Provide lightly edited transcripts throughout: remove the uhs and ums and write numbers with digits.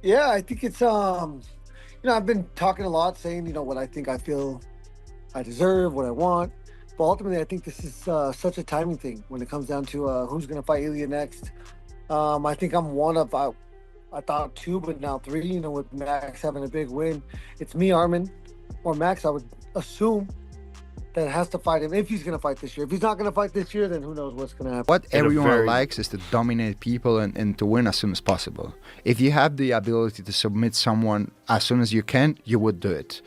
Yeah, I think it's I've been talking a lot, saying what I think I feel I deserve, what I want. But ultimately, I think this is such a timing thing when it comes down to who's going to fight Ilya next. I think I'm one of I thought two, but now three. With Max having a big win, it's me, Armin, or Max. I would assume that has to fight him if he's going to fight this year. If he's not going to fight this year, then who knows what's going to happen. What In a everyone very likes is to dominate people and to win as soon as possible. If you have the ability to submit someone as soon as you can, you would do it.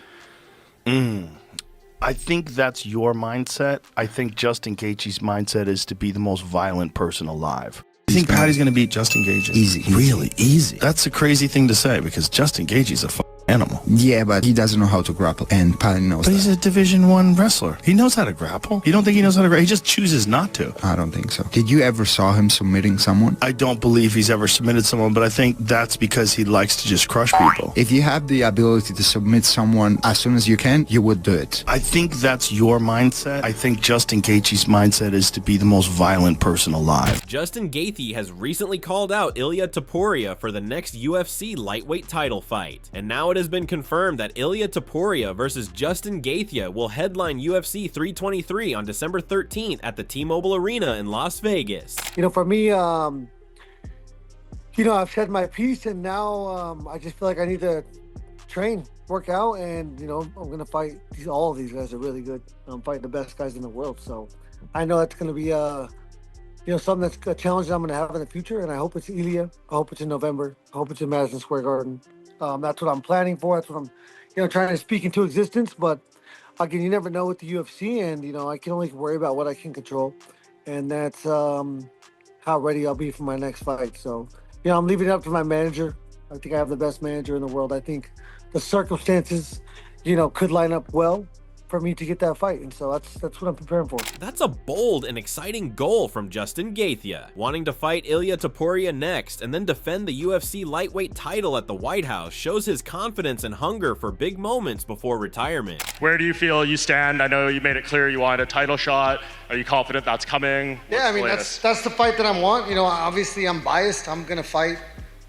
I think that's your mindset. I think Justin Gaethje's mindset is to be the most violent person alive. You think Patty's going to beat Justin Gaethje? Easy. Really easy. That's a crazy thing to say because Justin Gaethje's a animal. Yeah, but he doesn't know how to grapple, and Paddy knows But that. he's a Division I wrestler. He knows how to grapple. You don't think he knows how to grapple? He just chooses not to. I don't think so. Did you ever saw him submitting someone? I don't believe he's ever submitted someone, but I think that's because he likes to just crush people. If you have the ability to submit someone as soon as you can, you would do it. I think that's your mindset. I think Justin Gaethje's mindset is to be the most violent person alive. Justin Gaethje has recently called out Ilia Topuria for the next UFC lightweight title fight. And now it has been confirmed that Ilia Topuria versus Justin Gaethje will headline UFC 323 on December 13th at the T-Mobile Arena in Las Vegas. For me, I've said my piece, and now I just feel like I need to train, work out, and I'm gonna fight all of these guys are really good. I'm fighting the best guys in the world, so I know that's gonna be something that's a challenge that I'm gonna have in the future, and I hope it's Ilia. I hope it's in November. I hope it's in Madison Square Garden. That's what I'm planning for. That's what I'm trying to speak into existence. But again, you never know with the UFC, and I can only worry about what I can control, and that's how ready I'll be for my next fight. So I'm leaving it up to my manager. I think I have the best manager in the world. I think the circumstances could line up well for me to get that fight, and so that's what I'm preparing for. That's a bold and exciting goal from Justin Gaethje, wanting to fight Ilia Topuria next and then defend the UFC lightweight title at the White House shows his confidence and hunger for big moments before retirement. Where do you feel you stand? I know you made it clear you wanted a title shot. Are you confident that's coming? Yeah, I mean that's the fight that I want. Obviously I'm biased. I'm gonna fight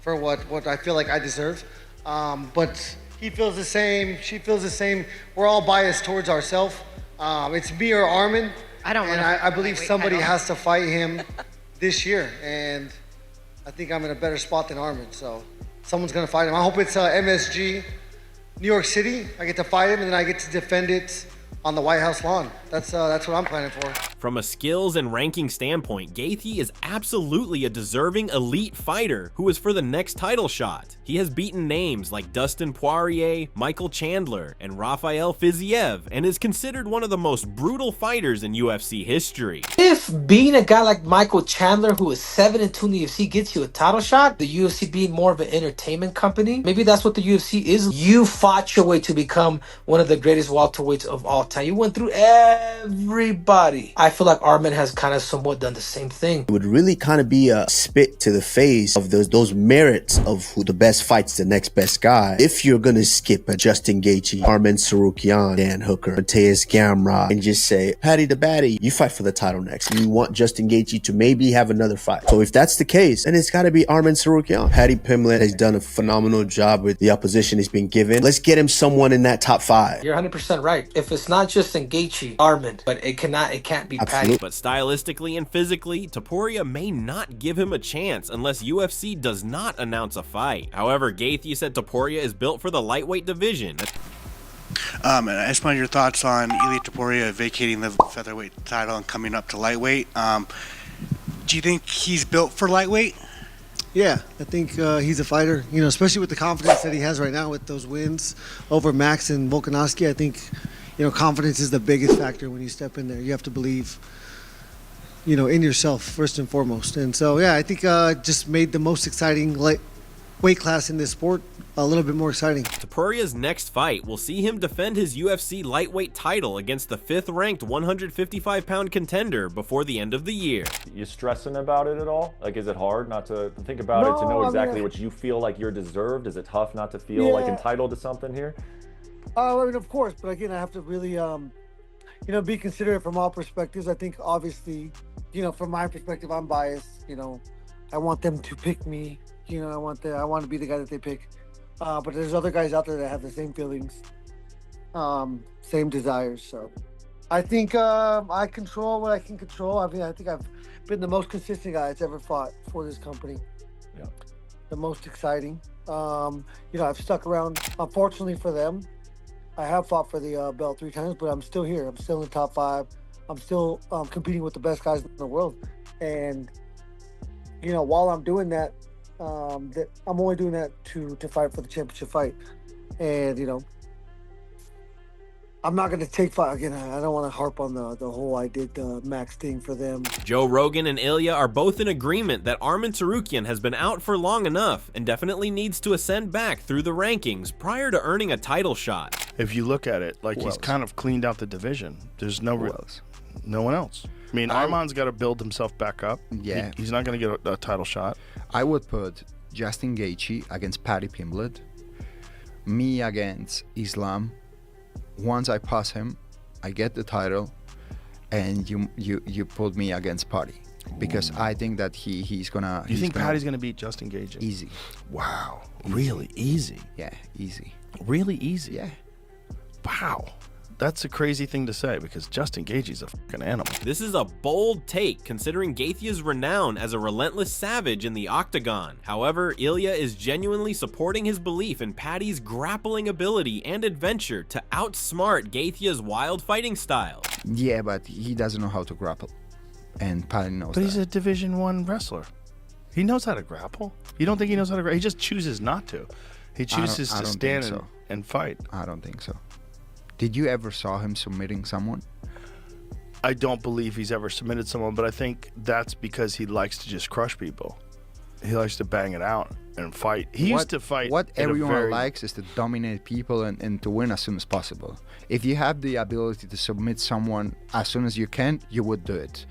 for what I feel like I deserve, but he feels the same. She feels the same. We're all biased towards ourselves. It's me or Armin. I believe somebody has to fight him this year, and I think I'm in a better spot than Armin. So someone's gonna fight him. I hope it's MSG, New York City. I get to fight him, and then I get to defend it on the White House lawn. That's what I'm planning for. From a skills and ranking standpoint, Gaethje is absolutely a deserving elite fighter who is for the next title shot. He has beaten names like Dustin Poirier, Michael Chandler, and Rafael Fiziev, and is considered one of the most brutal fighters in UFC history. If being a guy like Michael Chandler, who is 7-2 in the UFC, gets you a title shot, the UFC being more of an entertainment company, maybe that's what the UFC is. You fought your way to become one of the greatest welterweights of all time. You went through everybody. I feel like Armin has kind of somewhat done the same thing. It would really kind of be a spit to the face of those merits of who the best fights the next best guy. If you're gonna skip a Justin Gaethje, Armin Tsarukyan, Dan Hooker, Mateus Gamrot, and just say, Patty the Batty, you fight for the title next. You want Justin Gaethje to maybe have another fight. So if that's the case, then it's gotta be Armin Tsarukyan. Paddy Pimblett has done a phenomenal job with the opposition he's been given. Let's get him someone in that top 5. You're 100% right. If it's not Justin Gaethje, Armin, but it can't be Patty. But stylistically and physically, Topuria may not give him a chance unless UFC does not announce a fight. However, Gaethje said Topuria is built for the lightweight division. I just wanted your thoughts on Ilia Topuria vacating the featherweight title and coming up to lightweight. Do you think he's built for lightweight? Yeah, I think he's a fighter, especially with the confidence that he has right now with those wins over Max and Volkanovski. I think, confidence is the biggest factor when you step in there. You have to believe, in yourself first and foremost. And so, yeah, I think just made the most exciting weight class in this sport a little bit more exciting. Topuria's next fight will see him defend his UFC lightweight title against the 5th-ranked 155-pound contender before the end of the year. You stressing about it at all? Like, is it hard not to think about it, to know exactly what you feel like you're deserved? Is it tough not to feel like entitled to something here? I mean, of course, but again, I have to really, be considerate from all perspectives. I think, obviously, from my perspective, I'm biased. I want them to pick me, You know, I want to be the guy that they pick. But there's other guys out there that have the same feelings, same desires. So I think I control what I can control. I mean, I think I've been the most consistent guy that's ever fought for this company. Yeah. The most exciting. You know, I've stuck around. Unfortunately for them, I have fought for the belt 3 times, but I'm still here. I'm still in the top 5. I'm still competing with the best guys in the world. And, you know, while I'm doing that, I'm only doing that to fight for the championship fight. And, you know, I'm not going to take fight again. I don't want to harp on the whole I did the max thing for them. Joe Rogan and Ilia are both in agreement that Arman Tsarukyan has been out for long enough and definitely needs to ascend back through the rankings prior to earning a title shot. If you look at it, like he's kind of cleaned out the division. There's no one else. I mean, Arman's got to build himself back up. Yeah. He's not going to get a title shot. I would put Justin Gaethje against Paddy Pimblett, me against Islam. Once I pass him, I get the title, and you put me against Paddy, because I think that he's gonna. You think Paddy's gonna beat Justin Gaethje? Easy. Wow. Easy. Really easy. Yeah, easy. Really easy. Yeah. Wow. That's a crazy thing to say, because Justin Gaethje's a fucking animal. This is a bold take considering Gaethje's renown as a relentless savage in the octagon. However, Ilia is genuinely supporting his belief in Paddy's grappling ability and adventure to outsmart Gaethje's wild fighting style. Yeah, but he doesn't know how to grapple, and Paddy knows But that. he's a Division I wrestler. He knows how to grapple. You don't think he knows how to grapple? He just chooses not to. He chooses to stand and fight. I don't think so. Did you ever saw him submitting someone? I don't believe he's ever submitted someone, but I think that's because he likes to just crush people. He likes to bang it out and fight. He used to fight. What everyone likes is to dominate people and to win as soon as possible. If you have the ability to submit someone as soon as you can, you would do it.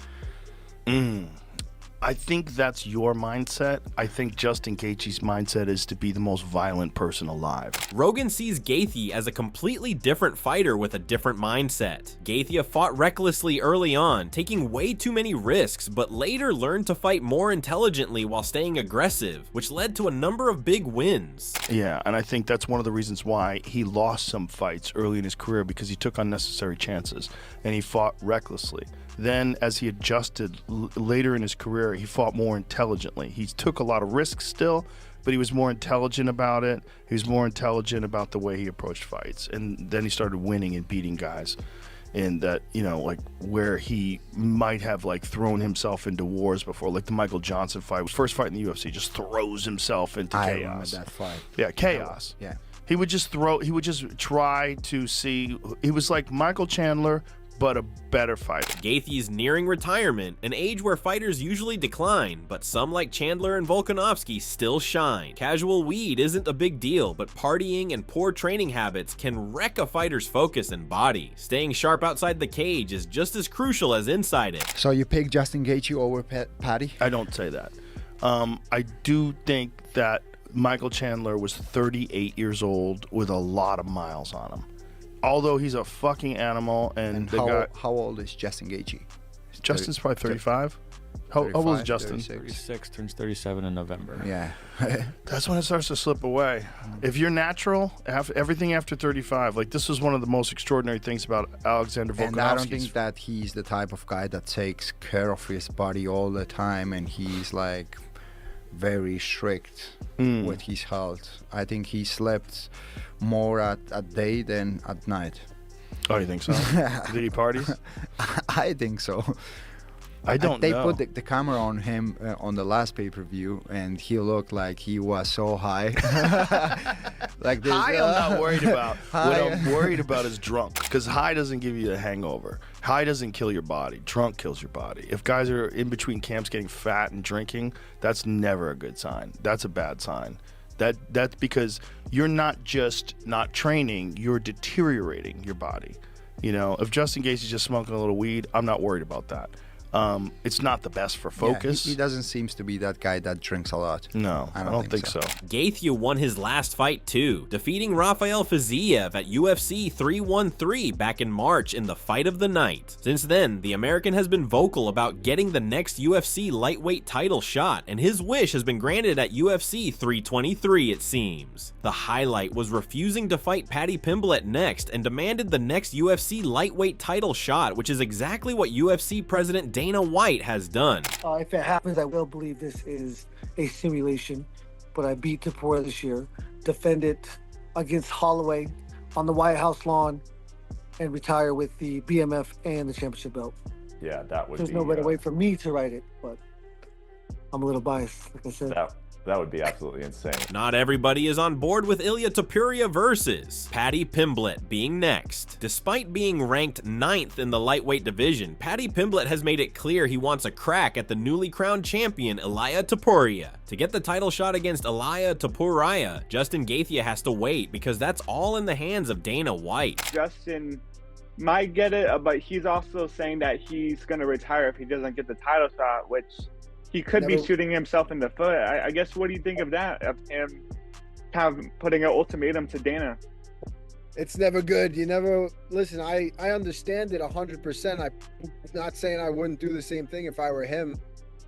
I think that's your mindset. I think Justin Gaethje's mindset is to be the most violent person alive. Rogan sees Gaethje as a completely different fighter with a different mindset. Gaethje fought recklessly early on, taking way too many risks, but later learned to fight more intelligently while staying aggressive, which led to a number of big wins. Yeah, and I think that's one of the reasons why he lost some fights early in his career, because he took unnecessary chances and he fought recklessly. Then, as he adjusted later in his career, he fought more intelligently. He took a lot of risks still, but he was more intelligent about it. He was more intelligent about the way he approached fights. And then he started winning and beating guys. And that, you know, like where he might have like thrown himself into wars before, like the Michael Johnson fight, his first fight in the UFC, just throws himself into chaos. I remember that fight. Yeah, chaos. Yeah. He would just try to see, he was like Michael Chandler, but a better fighter. Gaethje's nearing retirement, an age where fighters usually decline, but some like Chandler and Volkanovski still shine. Casual weed isn't a big deal, but partying and poor training habits can wreck a fighter's focus and body. Staying sharp outside the cage is just as crucial as inside it. So you pick Justin Gaethje over Paddy? I don't say that. I do think that Michael Chandler was 38 years old with a lot of miles on him. Although he's a fucking animal, and how old is Justin Gaethje? Justin's probably 35. How old is Justin? 36, turns 37 in November. Yeah. That's when it starts to slip away. If you're natural, everything after 35, like this is one of the most extraordinary things about Alexander Volkanovski. And I don't think that he's the type of guy that takes care of his body all the time, and he's like very strict with his health. I think he slept more at day than at night. Oh, you think so? Did he party? I think so. I don't they know. put the camera on him on the last pay-per-view, and he looked like he was so high. Like this, high I'm not worried about. What I'm worried about is drunk, because high doesn't give you a hangover. High doesn't kill your body. Drunk kills your body. If guys are in between camps getting fat and drinking, that's never a good sign. That's a bad sign. That's because you're not just not training, you're deteriorating your body. You know, if Justin Gaethje's just smoking a little weed, I'm not worried about that. It's not the best for Yeah, focus. he doesn't seem to be that guy that drinks a lot. No, I don't think so. Gaethje won his last fight too, defeating Rafael Fiziev at UFC 313 back in March in the fight of the night. Since then, the American has been vocal about getting the next UFC lightweight title shot, and his wish has been granted at UFC 323, it seems. The highlight was refusing to fight Paddy Pimblett next and demanded the next UFC lightweight title shot, which is exactly what UFC President Dana White has done. If it happens, I will believe this is a simulation, but I beat Topuria this year, defended against Holloway on the White House lawn, and retire with the BMF and the championship belt. Yeah, that would There's be. no better way for me to write it, but I'm a little biased, like I said. That would be absolutely insane. Not everybody is on board with Ilia Topuria versus Paddy Pimblett being next. Despite being ranked 9th in the lightweight division, Paddy Pimblett has made it clear he wants a crack at the newly crowned champion Ilia Topuria. To get the title shot against Ilia Topuria, Justin Gaethje has to wait because that's all in the hands of Dana White. Justin might get it, but he's also saying that he's going to retire if he doesn't get the title shot, which he could be shooting himself in the foot. I guess, what do you think of that, of him kind of putting an ultimatum to Dana? It's never good. You never listen. I understand it 100%. I'm not saying I wouldn't do the same thing if I were him,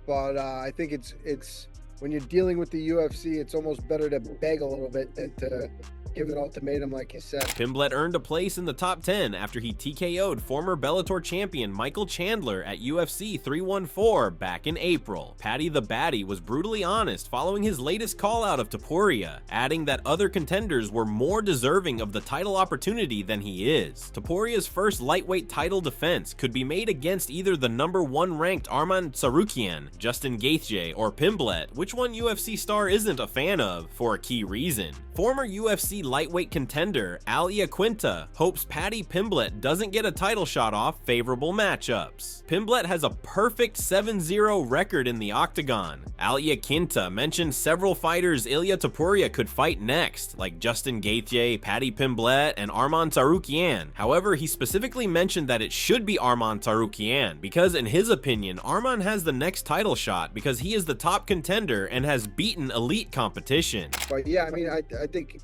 but I think it's when you're dealing with the UFC, it's almost better to beg a little bit than to give an ultimatum, like you said. Pimblett earned a place in the top 10 after he TKO'd former Bellator champion Michael Chandler at UFC 314 back in April. Paddy the Baddy was brutally honest following his latest call out of Topuria, adding that other contenders were more deserving of the title opportunity than he is. Topuria's first lightweight title defense could be made against either the #1 ranked Arman Tsarukyan, Justin Gaethje, or Pimblett, which one UFC star isn't a fan of for a key reason. Former UFC lightweight contender Ilia Topuria hopes Paddy Pimblett doesn't get a title shot off favorable matchups. Pimblett has a perfect 7-0 record in the octagon. Ilia Topuria mentioned several fighters Ilia Topuria could fight next, like Justin Gaethje, Paddy Pimblett, and Arman Tsarukyan. However, he specifically mentioned that it should be Arman Tsarukyan because, in his opinion, Arman has the next title shot because he is the top contender and has beaten elite competition. But yeah, I mean, I think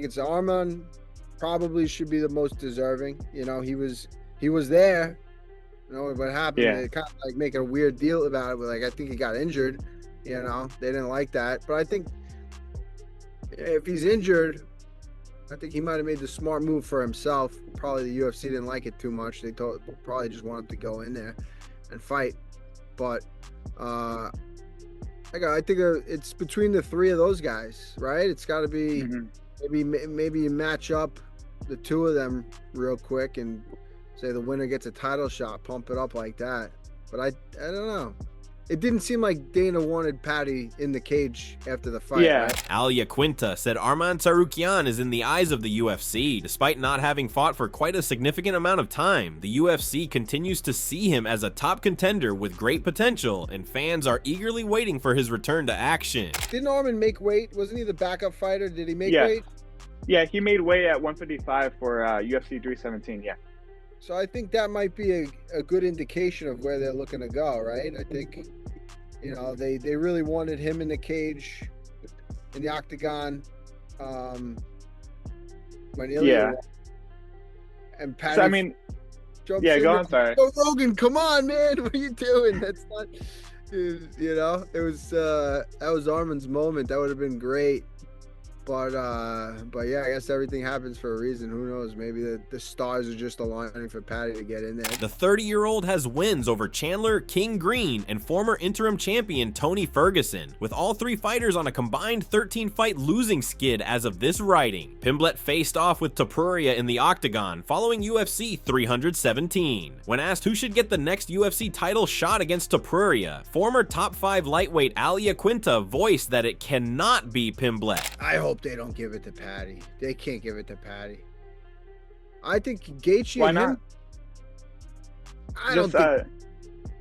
it's Arman probably should be the most deserving. You know, he was there. You know what happened? Yeah. They kind of like make a weird deal about it. But like, I think he got injured. You know, they didn't like that. But I think if he's injured, I think he might have made the smart move for himself. Probably the UFC didn't like it too much. They probably just wanted to go in there and fight. But I think it's between the three of those guys, right? It's got to be maybe you match up the two of them real quick and say the winner gets a title shot, pump it up like that. But I don't know. It didn't seem like Dana wanted Paddy in the cage after the fight. Yeah. Right? Ilia Topuria said Arman Tsarukyan is in the eyes of the UFC. Despite not having fought for quite a significant amount of time, the UFC continues to see him as a top contender with great potential, and fans are eagerly waiting for his return to action. Didn't Arman make weight? Wasn't he the backup fighter? Did he make Yeah. weight? Yeah, he made weight at 155 for UFC 317, yeah. So I think that might be a good indication of where they're looking to go, right? I think, you know, they really wanted him in the cage, in the octagon, when Ilia and Paddy. So, I mean, jumps yeah, in go there. on, sorry. Oh, Rogan, come on, man, what are you doing? That's not, you know, it was that was Arman's moment. That would have been great. But yeah, I guess everything happens for a reason. Who knows? Maybe the stars are just aligning for Paddy to get in there. The 30-year-old has wins over Chandler King Green and former interim champion Tony Ferguson, with all three fighters on a combined 13-fight losing skid as of this writing. Pimblett faced off with Topuria in the octagon following UFC 317. When asked who should get the next UFC title shot against Topuria, former top 5 lightweight Ilia Topuria voiced that it cannot be Pimblett. I hope they don't give it to Paddy. They can't give it to Paddy. I think Gaethje. Why and not? him,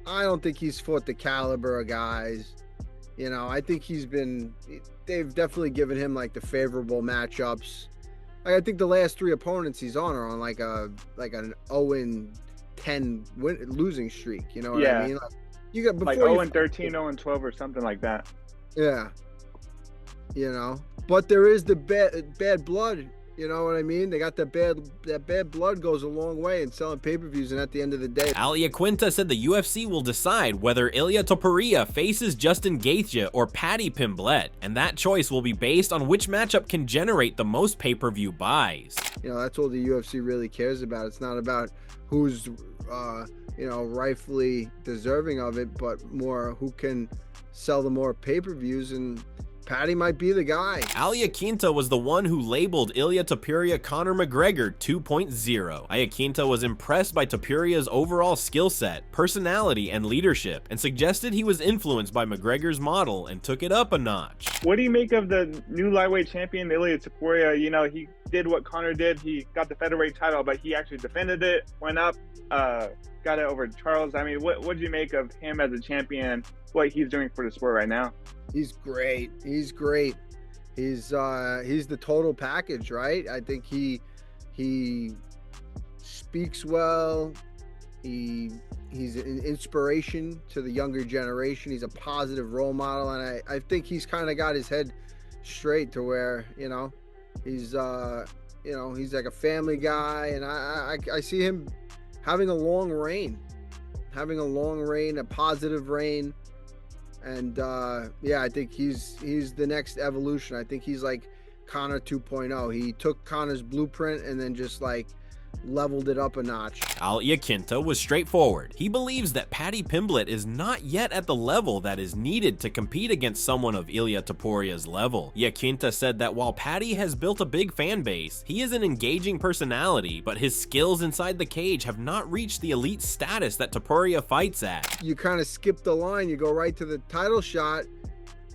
I don't think he's fought the caliber of guys. You know, I think they've definitely given him like the favorable matchups. Like, I think the last 3 opponents he's on are on like an 0-2 losing streak. You know what Yeah. I mean? Like, you got Like before 0-13, 0-12, or something like that. Yeah. You know, but there is the bad blood. You know what I mean? They got that bad blood goes a long way in selling pay-per-views, and at the end of the day, Ilia Quinta said the UFC will decide whether Ilia Topuria faces Justin Gaethje or Paddy Pimblett, and that choice will be based on which matchup can generate the most pay-per-view buys. you know, that's all the UFC really cares about. It's not about who's you know, rightfully deserving of it, but more who can sell the more pay-per-views, and Paddy might be the guy. Ilia Quinta was the one who labeled Ilia Topuria Conor McGregor 2.0. Ilia Quinta was impressed by Topuria's overall skill set, personality, and leadership, and suggested he was influenced by McGregor's model and took it up a notch. What do you make of the new lightweight champion, Ilia Topuria? You know, he did what Conor did. He got the featherweight title, but he actually defended it, went up, got it over Charles. I mean, what do you make of him as a champion, what he's doing for the sport right now? He's great. He's great. He's the total package, right? I think he speaks well. He's an inspiration to the younger generation. He's a positive role model, and I think he's kind of got his head straight to where, you know, he's he's like a family guy, and I see him having a long reign, a positive reign. And yeah, I think he's the next evolution. I think he's like Conor 2.0. He took Conor's blueprint and then just like leveled it up a notch. Ilia Quinta was straightforward. He believes that Paddy Pimblett is not yet at the level that is needed to compete against someone of Ilia Topuria's level. Ilia Quinta said that while Paddy has built a big fan base, he is an engaging personality, but his skills inside the cage have not reached the elite status that Topuria fights at. You kind of skip the line, you go right to the title shot,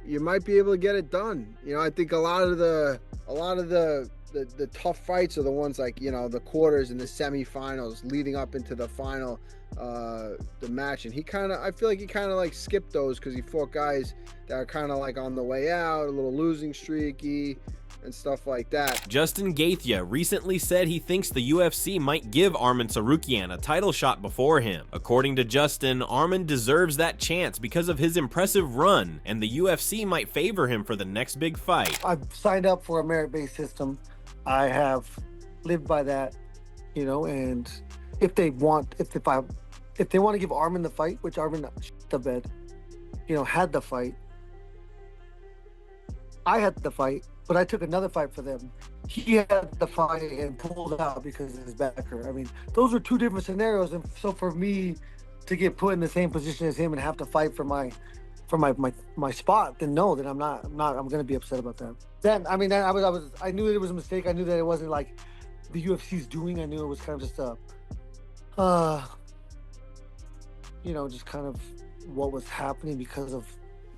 you might be able to get it done. You know, I think a lot of the tough fights are the ones like, you know, the quarters and the semifinals leading up into the final, the match. And I feel like he kind of like skipped those because he fought guys that are kind of like on the way out, a little losing streaky and stuff like that. Justin Gaethje recently said he thinks the UFC might give Arman Tsarukyan a title shot before him. According to Justin, Arman deserves that chance because of his impressive run, and the UFC might favor him for the next big fight. I've signed up for a merit-based system. I have lived by that, you know, and if they want to give Arman the fight, which Arman the bed, you know, had the fight. I had the fight, but I took another fight for them. He had the fight and pulled out because of his back hurt. I mean, those are two different scenarios, and so for me to get put in the same position as him and have to fight for my spot, then no, then I'm gonna be upset about that. Then I mean, I knew that it was a mistake. I knew that it wasn't like the UFC's doing. I knew it was kind of just you know, just kind of what was happening because of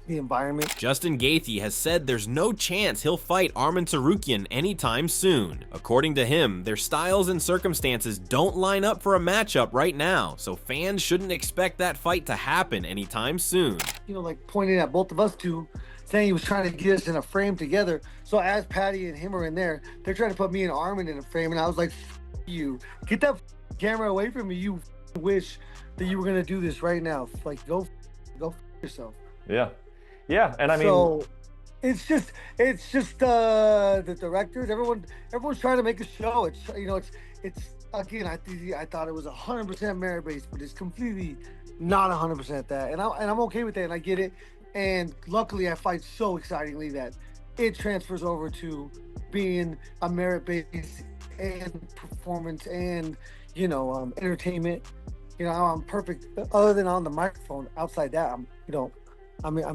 the environment. Justin Gaethje has said there's no chance he'll fight Arman Tsarukyan anytime soon. According to him, their styles and circumstances don't line up for a matchup right now, so fans shouldn't expect that fight to happen anytime soon. You know, like pointing at both of us two, saying he was trying to get us in a frame together. So as Paddy and him are in there, they're trying to put me and Arman in a frame, and I was like, F you, get that camera away from me. You wish that you were gonna do this right now. Like, go F yourself. Yeah, and I mean, so it's just the directors, everyone's trying to make a show. It's, you know, it's again, I thought it was 100% merit based, but it's completely not 100% that, and I'm okay with that, and I get it. And luckily, I fight so excitingly that it transfers over to being a merit based and performance and, you know, entertainment. You know, I'm perfect other than on the microphone. Outside that, I'm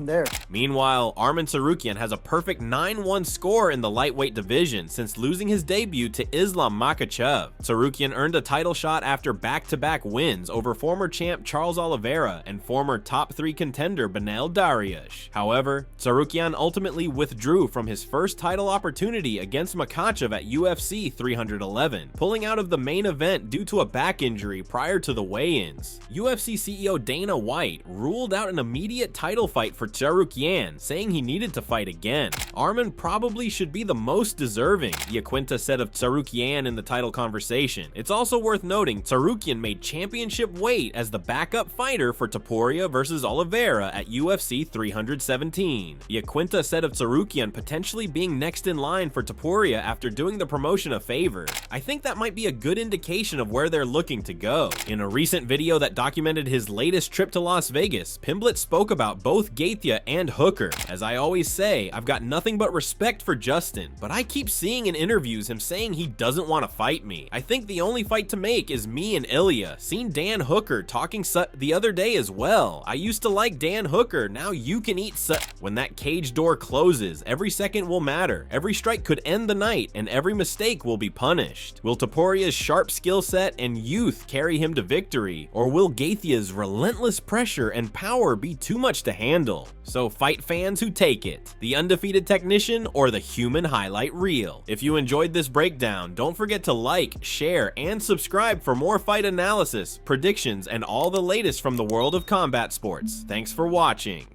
there. Meanwhile, Arman Tsarukyan has a perfect 9-1 score in the lightweight division since losing his debut to Islam Makhachev. Tsarukyan earned a title shot after back-to-back wins over former champ Charles Oliveira and former top 3 contender Beneil Dariush. However, Tsarukyan ultimately withdrew from his first title opportunity against Makhachev at UFC 311, pulling out of the main event due to a back injury prior to the weigh-ins. UFC CEO Dana White ruled out an immediate title fight for Tsarukyan, saying he needed to fight again. Arman probably should be the most deserving, Iaquinta said of Tsarukyan in the title conversation. It's also worth noting Tsarukyan made championship weight as the backup fighter for Topuria versus Oliveira at UFC 317. Iaquinta said of Tsarukyan potentially being next in line for Topuria after doing the promotion a favor. I think that might be a good indication of where they're looking to go. In a recent video that documented his latest trip to Las Vegas, Pimblett spoke about both Gaethje and Hooker. As I always say, I've got nothing but respect for Justin, but I keep seeing in interviews him saying he doesn't want to fight me. I think the only fight to make is me and Ilia. Seen Dan Hooker talking the other day as well. I used to like Dan Hooker, now you can eat When that cage door closes, every second will matter. Every strike could end the night, and every mistake will be punished. Will Topuria's sharp skill set and youth carry him to victory, or will Gaethje's relentless pressure and power be too much to handle? So fight fans, who take it? The undefeated technician or the human highlight reel? If you enjoyed this breakdown, don't forget to like, share, and subscribe for more fight analysis, predictions, and all the latest from the world of combat sports. Thanks for watching.